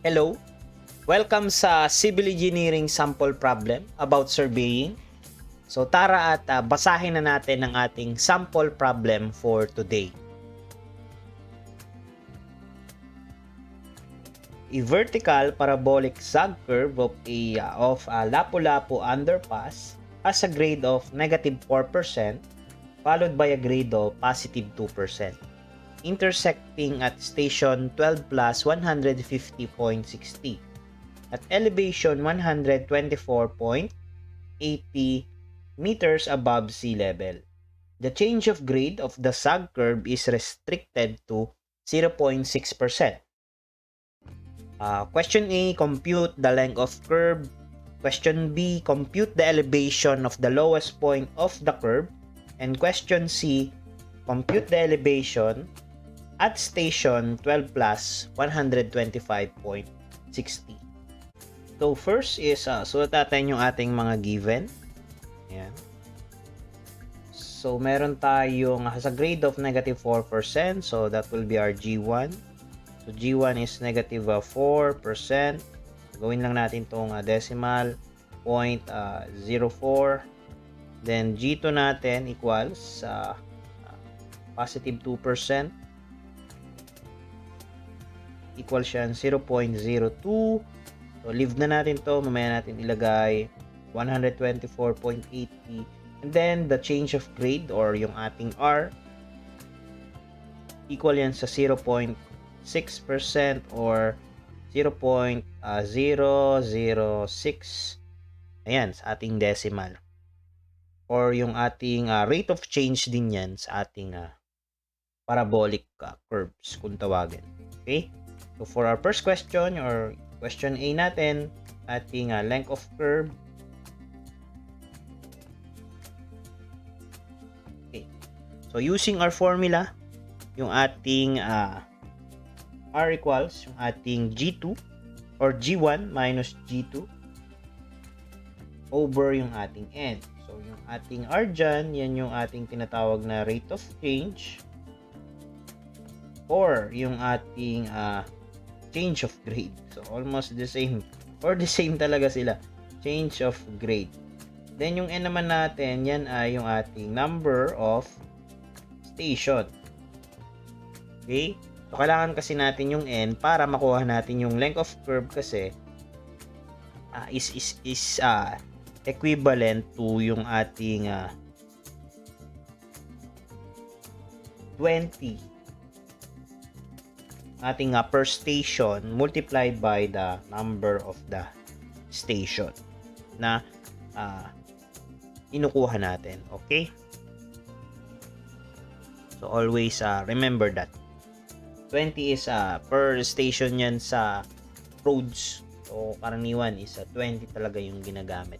Hello, welcome sa Civil Engineering Sample Problem about surveying. So tara at basahin na natin ang ating sample problem for today. A vertical parabolic zag curve of a Lapu-Lapu underpass has a grade of negative 4% followed by a grade of positive 2%. Intersecting at station 12 plus 150.60 at elevation 124.80 meters above sea level. The change of grade of the sag curve is restricted to 0.6%. Question A, compute the length of curve. Question B, compute the elevation of the lowest point of the curve. And question C, compute the elevation at station 12 plus 125.60. So first is sulat natin yung ating mga given. Ayan. So meron tayong sa grade of negative 4%, so that will be our G1. So G1 is negative 4%. Gawin lang natin tong decimal 0.04. Then G2 natin equals positive 2%. Equals siya 0.02. So leave na natin to, mamaya natin ilagay 124.80. And then the change of grade or yung ating R equal yan sa 0.6% or 0.006. Ayan, sa ating decimal. Or yung ating rate of change din yan sa ating parabolic curves kung tawagin. Okay? So for our first question or question A natin, ating length of curve. Okay. So using our formula, yung ating R equals yung ating G2 or G1 minus G2 over yung ating N. So yung ating R dyan, yan yung ating tinatawag na rate of change or yung ating change of grade. So almost the same or the same talaga sila. Change of grade. Then yung N naman natin, yan ay yung ating number of station. Okay? So kailangan kasi natin yung N para makuha natin yung length of curve kasi is equivalent to yung ating 20 ating per station multiplied by the number of the station na inukuha natin. Okay? So always remember that 20 is per station yan sa roads. So karaniwan is 20 talaga yung ginagamit.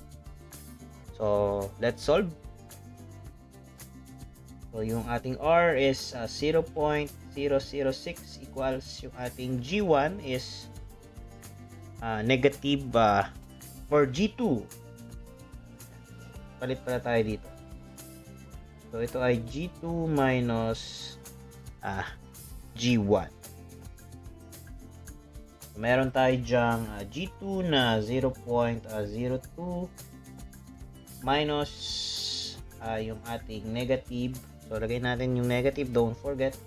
So let's solve. So yung ating R is 0.006 equals yung ating G1 is negative for G2. Palit pala tayo dito. So ito ay G2 minus G1. So, meron tayo dyang G2 na 0.02 minus yung ating negative. So lagay natin yung negative, don't forget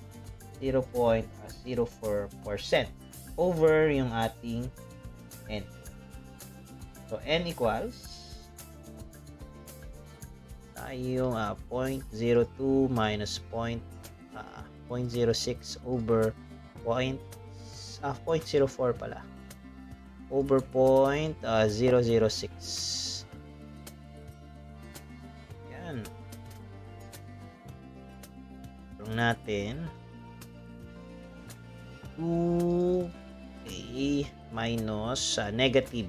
0.04% over yung ating N. So N equals yung 0.02 minus 0.06 over 0.04 pala over 0.006. Yan. Tulong natin 2A minus negative.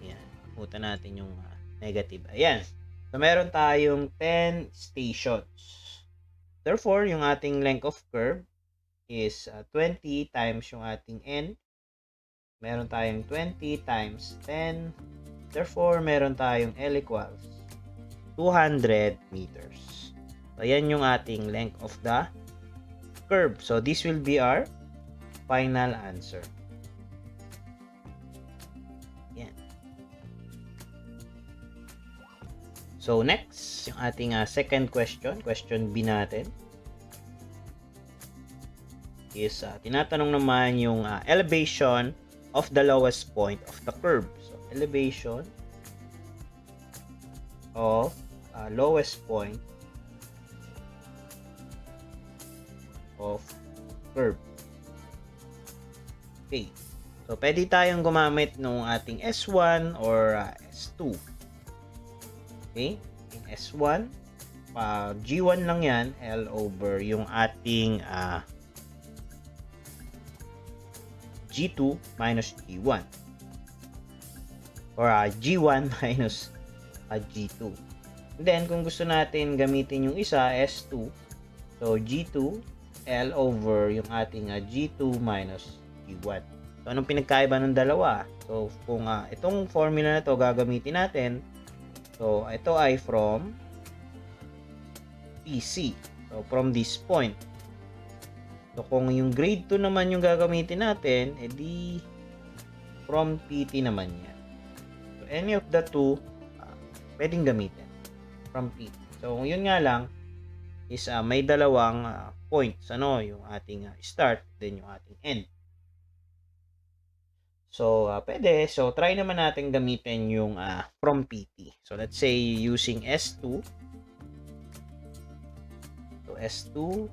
Yan. Puta natin yung negative. Ayan. So meron tayong 10 stations. Therefore, yung ating length of curve is 20 times yung ating N. Meron tayong 20 times 10. Therefore, meron tayong L equals 200 meters. So, ayan yung ating length of the curve. So, this will be our final answer. Yan. So, next, yung ating second question, question B natin, is tinatanong naman yung elevation of the lowest point of the curve. So, elevation of lowest point of curve. Okay. So, pwede tayong gumamit ng ating S1 or S2. Okay? Yung S1, G1 lang yan, L over yung ating G2 minus G1. Or G1 minus G2. And then, kung gusto natin gamitin yung isa, S2, so G2, L over yung ating G2 minus G1. So, anong pinagkaiba ng dalawa? So, kung itong formula na to gagamitin natin, so, ito ay from PC. So, from this point. So, kung yung grade 2 naman yung gagamitin natin, edi from PT naman yan. So, any of the two, pwedeng gamitin from PT. So, yun nga lang, is may dalawang points. Ano? Yung ating start, then yung ating end. So, pwede. So, try naman natin gamitin yung from PT. So, let's say using S2. So, S2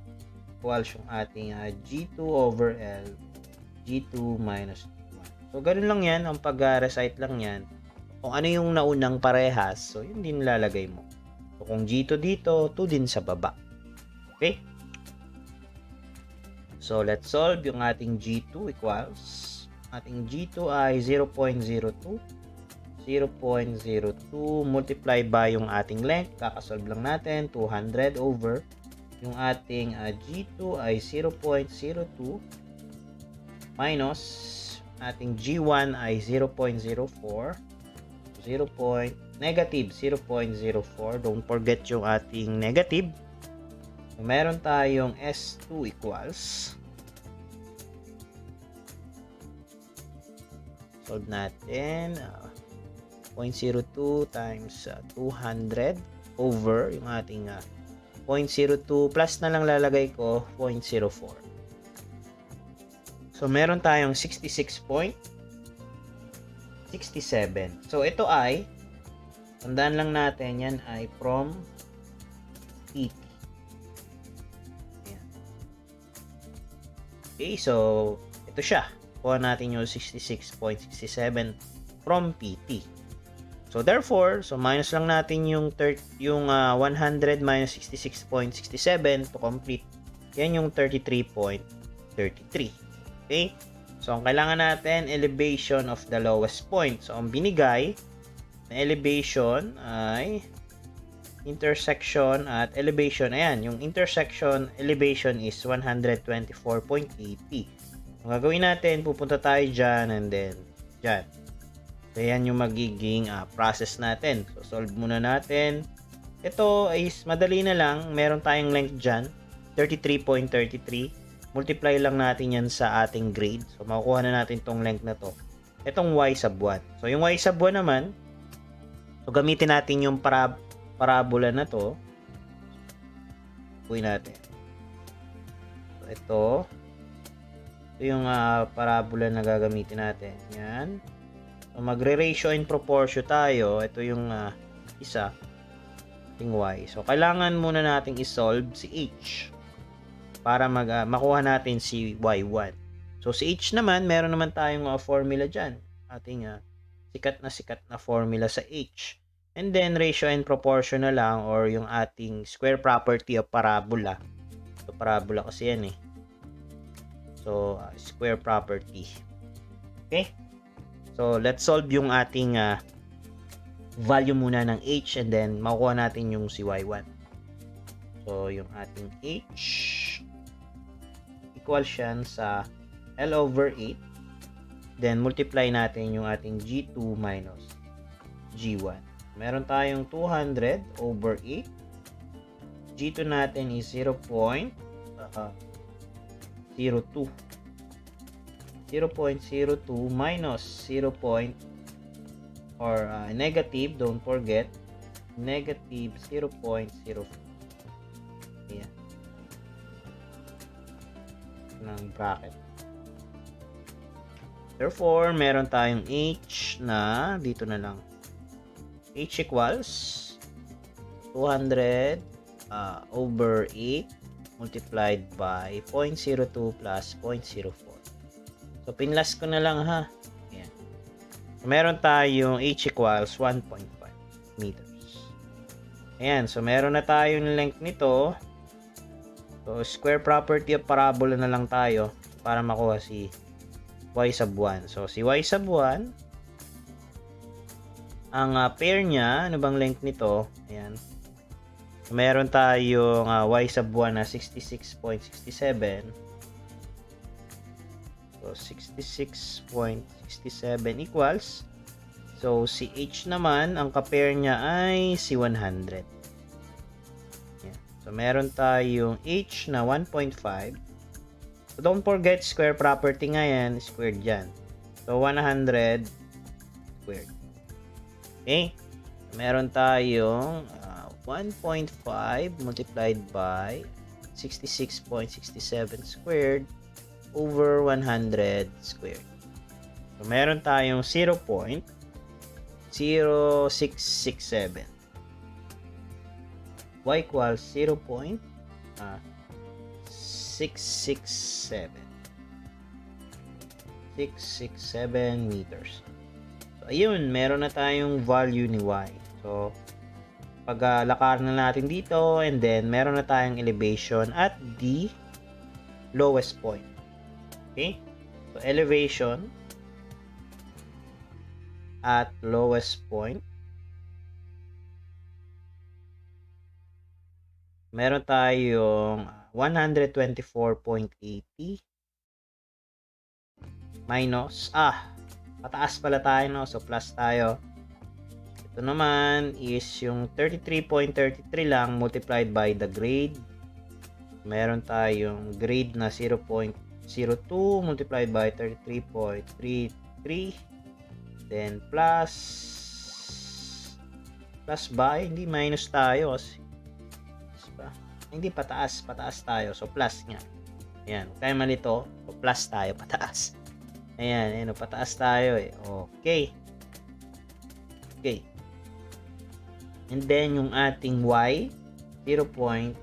equals yung ating G2 over L, G2 minus G1. So, ganun lang yan. Ang pag-recite lang yan. Kung ano yung naunang parehas, so, yun din lalagay mo. So, kung G2 dito, 2 din sa baba. Okay? So, let's solve yung ating G2 equals ating G2 ay 0.02 multiply by yung ating length, kakasolve lang natin 200 over yung ating G2 ay 0.02 minus ating G1 ay 0.04 negative 0.04. Don't forget yung ating negative. So, meron tayong S2 equals, solve natin, 0.02 times 200 over yung ating 0.02 plus na lang lalagay ko 0.04. So, meron tayong 66.67. So, ito ay, tandaan lang natin, yan ay from PT. Ayan. Okay, so, ito siya. Kuha natin yung 66.67 from PT. So, therefore, so minus lang natin yung 100 minus 66.67 to complete. Yan yung 33.33. Okay? So, ang kailangan natin, elevation of the lowest point. So, ang binigay na elevation ay intersection at elevation. Ayan, yung intersection elevation is 124.80. Ang gagawin natin, pupunta tayo dyan and then dyan. So, yan yung magiging process natin. So, solve muna natin. Ito is madali na lang. Meron tayong length dyan, 33.33. Multiply lang natin yan sa ating grade. So, makukuha na natin tong length na to. Itong y sub 1. So, yung y sub 1 naman, so, gamitin natin yung parabola na to. Kunin natin. So, ito yung parabola na gagamitin natin. Yan. So, magre-ratio in proportion tayo. Ito yung isa. Ating y. So, kailangan muna nating isolve si h para makuha natin si y1. So, si h naman, meron naman tayong formula dyan. Ating sikat na formula sa h. And then, ratio and proportion na lang or yung ating square property of parabola. So, parabola kasi yan eh. So, square property. Okay? So, let's solve yung ating value muna ng h and then makukuha natin yung si y1. So, yung ating h equals yan sa L over 8. Then, multiply natin yung ating G2 minus G1. Meron tayong 200 over 8. G2 natin is 0.02. 0.02 minus 0. Or negative, don't forget, negative 0.04. Ayan. Ng bracket. Therefore, meron tayong h na dito na lang. H equals 200 over 8 multiplied by 0.02 plus 0.04. So, pinlas ko na lang ha. Ayan. So, meron tayong h equals 1.5 meters. Ayan. So, meron na tayong length nito. So, square property of parabola na lang tayo para makuha si y sub 1. So, si y sub 1, ang pair niya, ano bang length nito? Ayan. So, meron tayong y sub 1 na 66.67. So, 66.67 equals. So, si h naman, ang ka-pair niya ay si 100. Ayan. So, meron tayong h na 1.5. So, don't forget, square property nga yan, squared yan. So, 100 squared. Okay? Meron tayong 1.5 multiplied by 66.67 squared over 100 squared. So, meron tayong 0.0667. Y equals 667 meters. So, ayun, meron na tayong value ni y. So, pag lakaran na natin dito, and then meron na tayong elevation at the lowest point. Okay? So, elevation at lowest point. Meron tayong 124.80 minus, pataas pala tayo, no? So, plus tayo. Ito naman is yung 33.33 lang multiplied by the grade. Meron tayong grade na 0.02 multiplied by 33.33. Then, plus by, hindi minus tayo kasi hindi pataas tayo, so plus nga. Ayan, kaya malito, so plus tayo, pataas. Ayan, pataas tayo eh. Okay. And then yung ating y, 0.667.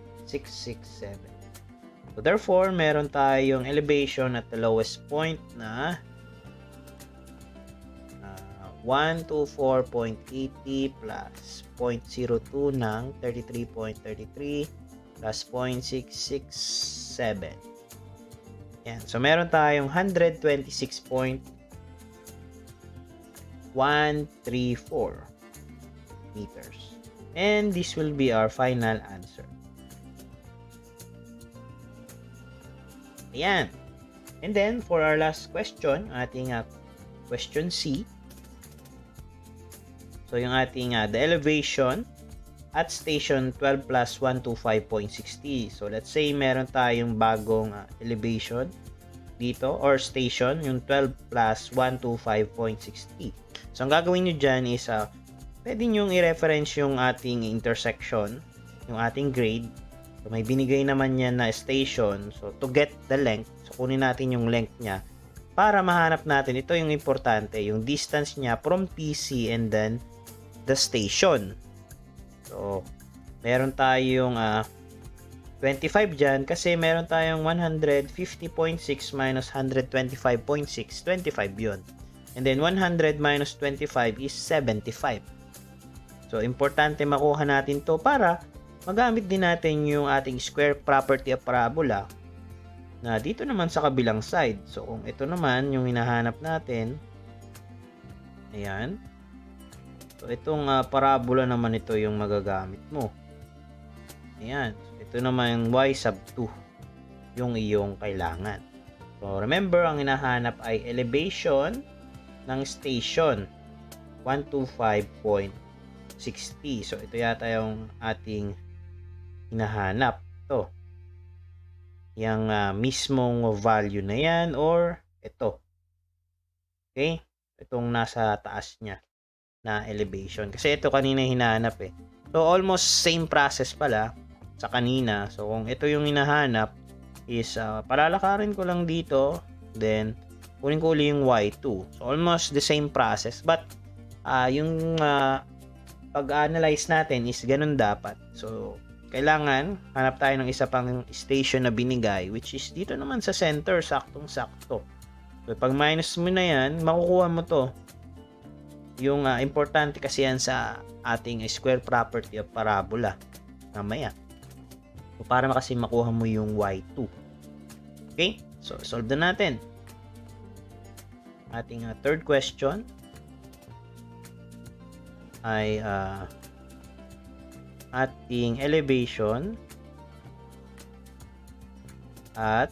So therefore, meron tayong elevation at the lowest point na 124.80 plus 0.02 ng 33.33 plus 0.667. Yan. So, meron tayong 126.134 meters. And this will be our final answer. Ayan. And then, for our last question, ating question C. So, yung ating the elevation at station 12 plus 125.60. So, let's say meron tayong bagong elevation dito or station, yung 12 plus 125.60. So, ang gagawin nyo dyan is pwede nyo i-reference yung ating intersection, yung ating grade. So, may binigay naman yan na station. So, to get the length, so kunin natin yung length niya para mahanap natin, ito yung importante, yung distance niya from PC and then the station. So, meron tayong 25 dyan kasi meron tayong 150.6 minus 125.6, 25 yun. And then 100 minus 25 is 75. So, importante makuha natin to para magamit din natin yung ating square property of parabola na dito naman sa kabilang side. So, kung ito naman yung hinahanap natin, ayan. So, itong parabola naman ito yung magagamit mo. Ayan. So, ito naman yung y sub 2 yung iyong kailangan. So, remember, ang hinahanap ay elevation ng station 125.60. So, ito yata yung ating hinahanap. Ito. Yung mismong value na yan or ito. Okay? Itong nasa taas niya na elevation. Kasi ito kanina hinahanap eh. So, almost same process pala sa kanina. So, kung ito yung hinahanap is palalakarin ko lang dito. Then, kunin ko uli yung Y2. So, almost the same process. But, yung pag-analyze natin is ganun dapat. So, kailangan hanap tayo ng isa pang station na binigay, which is dito naman sa center, saktong-sakto. So, pag minus mo na yan, makukuha mo to. Yung importante kasi yan sa ating square property of parabola. Mamaya. So, para kasi makuha mo yung Y2. Okay? So, solve na natin. Ating third question ay ating elevation at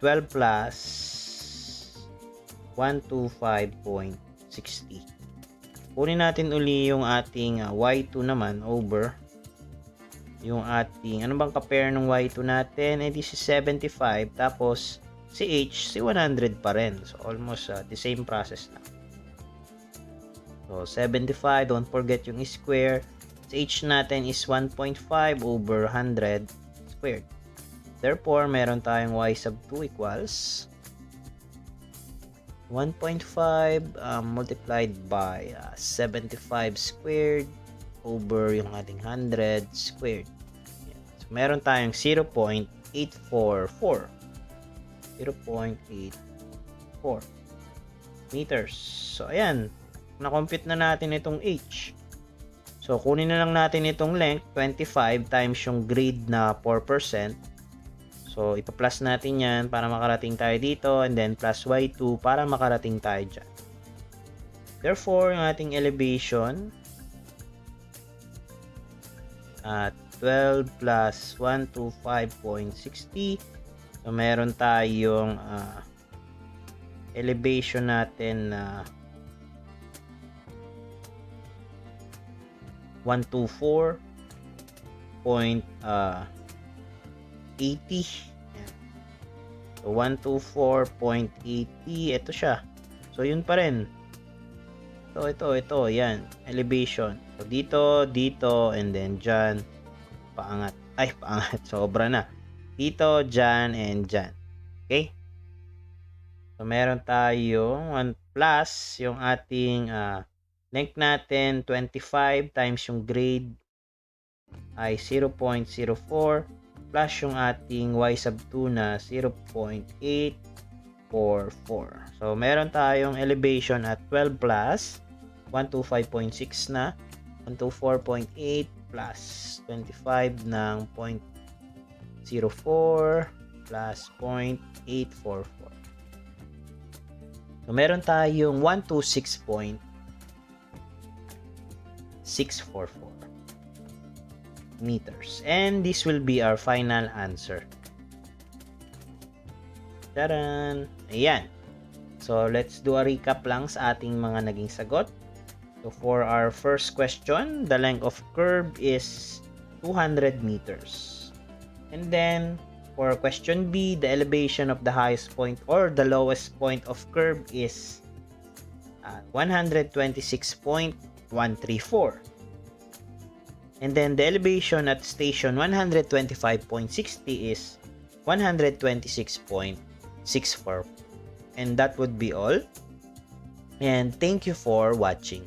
12 plus 125.60. Kunin natin uli yung ating Y2 naman over yung ating, ano bang ka-pair ng Y2 natin? This is 75, tapos si H, si 100 pa rin. So, almost the same process na. So, 75, don't forget yung square. Si H natin is 1.5 over 100 squared. Therefore, meron tayong Y sub 2 equals 1.5 multiplied by 75 squared over yung ating 100 squared. So, meron tayong 0.844. 0.84 meters. So, ayan. Na-compute na natin itong H. So, kunin na lang natin itong length, 25 times yung grade na 4%. So, ipa-plus natin yan para makarating tayo dito, and then plus Y2 para makarating tayo dyan. Therefore, yung ating elevation at 12 plus 125.60. So, meron tayong elevation natin na 124.80. So, 124.80. Ito siya. So, yun pa rin. So, ito. Yan. Elevation. So, dito, and then dyan. Paangat. Ay, paangat. Sobra na. Dito, dyan, and dyan. Okay? So, meron tayong 1 plus yung ating length natin, 25 times yung grade ay 0.04 plus yung ating y sub 2 na 0.844. So, meron tayong elevation at 12 plus 125.6 na 124.8 plus 25 ng 0.04 plus 0.844. So, meron tayong 126.644 meters. And this will be our final answer. Taran! Ayan. So, let's do a recap lang sa ating mga naging sagot. So, for our first question, the length of curve is 200 meters. And then, for question B, the elevation of the highest point or the lowest point of curve is 126.134. And then the elevation at station 125.60 is 126.64. And that would be all. And thank you for watching.